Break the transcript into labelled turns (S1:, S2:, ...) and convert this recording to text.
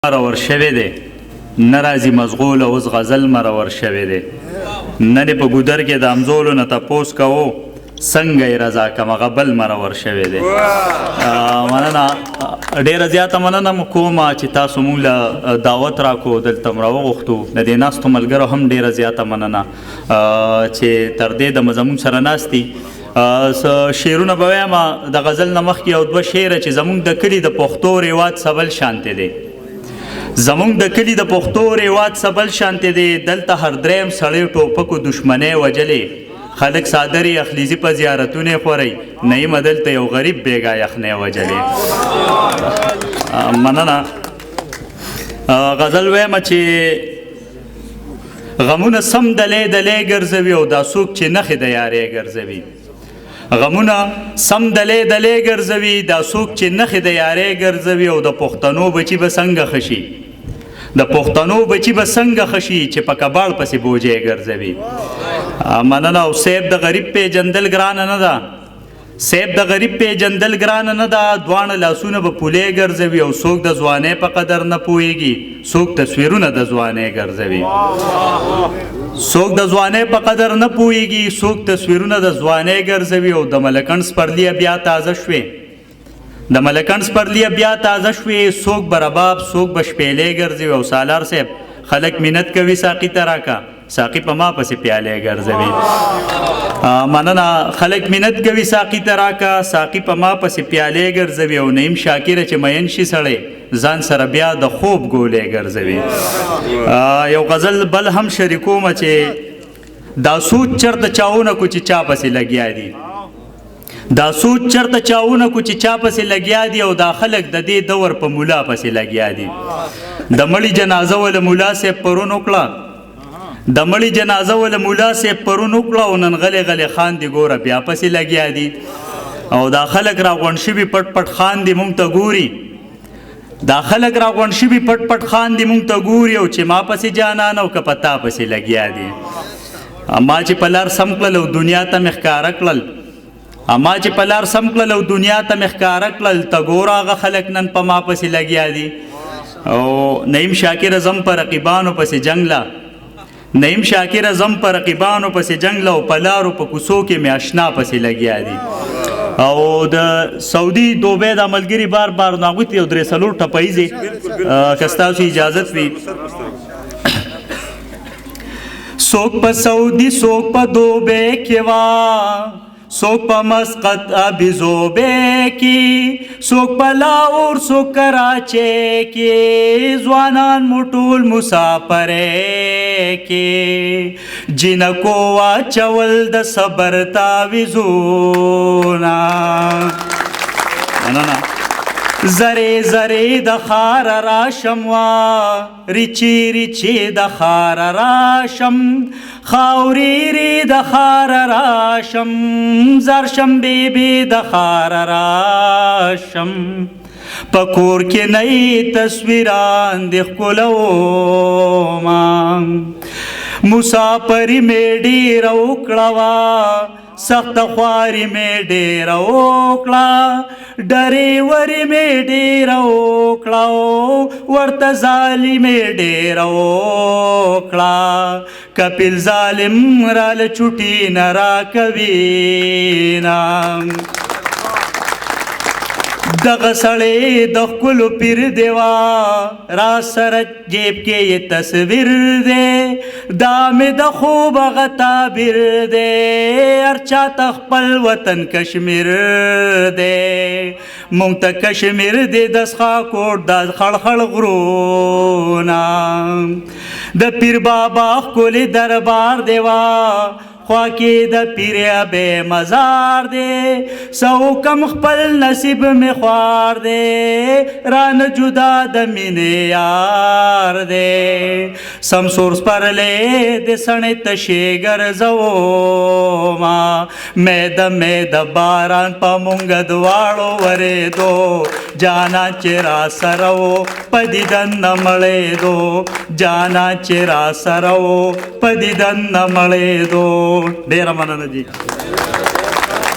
S1: مرور شوی دی ناراضي مزغول اوس غزل مرور شوی دی نن په ګودر کې د امزولو نه تپوس کوو څنګه یې رضا کمه غبل مرور شوی دی مننه ډېره زیاته مننه کومه چې تاسو مونږ له دعوت راکړو دلته م راوغوښتو د دې ناستو ملګرو هم ډېره زیاته مننه چې تر دې د زمونږ سره ناست دي شعرونه به وایم د غزل نه مخکې یو دوه شعره چې زمونږ د کلي د پښتو رواج سبل شانتې دی زمونږ د کلي د پښتو رواج سبل شانتې دی دلته هر دریم سړی ټوپکو دشمنۍ وجلې خلک صادرې اخلیزي په زیارتونه خورئ نعیم دلته یو غریب بیګا یخنۍ وجلې مننه غزل ویمه چې غمونه سم دلی دلی ګرځوي او دا څوک چې نښې د یارۍ ګرځوي غمونه سم دلی دلی ګرځوي دا څوک چې نښې د یارۍ ګرځوي او د پښتنو بچي به څنګه خشي د پښتنو بچي به څنګه خشي چې په کباړ پسې بوجۍ ګرځوي مننه او صیب د غریب پیژندل ګرانه نه ده صیب د غریب پیژندل ګرانه نه ده دواړه لاسونه به پولې ګرځوي او څوک د ځوانۍ په قدر نه پوهېږي څوک تصویرونه د ځوانۍ ګرځوي څوک د ځوانۍ په قدر نه پوهېږي څوک تصویرونه د ځوانۍ ګرځوي او د ملکڼ سپرلیه بیا تازه شوې د ملکڼ سپرلیه بیا تازه شوې څوک به رباب څوک به شپېلې ګرځوي او سالار صاحب خلک منت کوي ساقي ته راکه ساقي په ما پسې پیالې ګرځوي مننه خلک منت کوي ساقي ته راکه ساقي په ما پسې پیالې ګرځوي او نعیم شاکره چې مین شي سړی ځان سره بیا د خوب ګولې ګرځوي یو غزل بل هم شریکومه چې دا سوچ چرته چاونه کو چې چا پسې لګیا دي دا سوچ چرته چاونه کو چې چا پسې لګیا دي او دا خلک د دې دور په مولا پسې لګیا دي د مړي جنازه ول مولا صاحب پرون وکړه د مړي جنازه ول مولا صاحب پرون وکړه او نن غلې غلې خاندي ګوره بیا پسې لګیا دي او دا خلک راغونډ شوي پټ پټ خاندي مونږ ته ګوري دا خلک راغونډ شوي پټ پټ خاندي مونږ ته ګوري او چې ما پسې جانان او که په تا پسې لګیا دي ما چې په لار سم کړل او دنیا ته مې ښکاره کړل ما چې په لار سم کړل او دنیا ته مې ښکاره کړل ته ګوره هغه خلک نن په ما پسې لګیا دي او نعیم شاکر زم په رقیبانو پسې جنګ له نعیم شاکر زم په رقیبانو پسې جنګ له او په لارو په کوڅو کې مې اشنا پسې لګیا دي او د سعودي دوبۍ دا ملګري بار بار هغوی ته یو درې څلور ټپیزې که ستاسو اجازت وي څوک په سعودي څوک په دوبۍ کې وا څوک په مسقط ابیزوبۍ کې څوک په لاهور څوک کراچۍ کې ځوانان مو ټول مسافرۍ کې جنکو واچول د صبر تعویذونه مننه زری زری د خار راشم وا ریچی ریچی د خار راشم خاوریری د خار راشم زرشم بیبی د خار راشم پکور کې نئی تصویران د ښکلوما مسافري مې ډېره وکړه وا سخت خواري مې ډېره وکړه ډریوري مې ډېره وکړه ورته ظالي مې ډېره وکړه کپیل ظالم راله چوټي نه راکوي نه دغه سړی د ښکلو پیر دی وا را سره جیب کې یې تصویر دی دا مې د خوب هغه تعبیر دی هر چاته خپل وطن کشمیر دی مونږ ته کشمیر دی د څښاکوټ دا خړخړ غرونه د پیر بابا ښکلي دربار دی وا خوا کې د پیر بې مزار دی سو کم خپل نصیب مې خوار دی رانه جدا د مینې یار دی سمسور سپرلی د سڼې تشې ګرځوما مې د باران په مونږ دواړو ورېدو جانا چې را سره و په دیدن نه مړېدو جانا چې را سره و په دیدن نه مړېدو ډېره مننه جی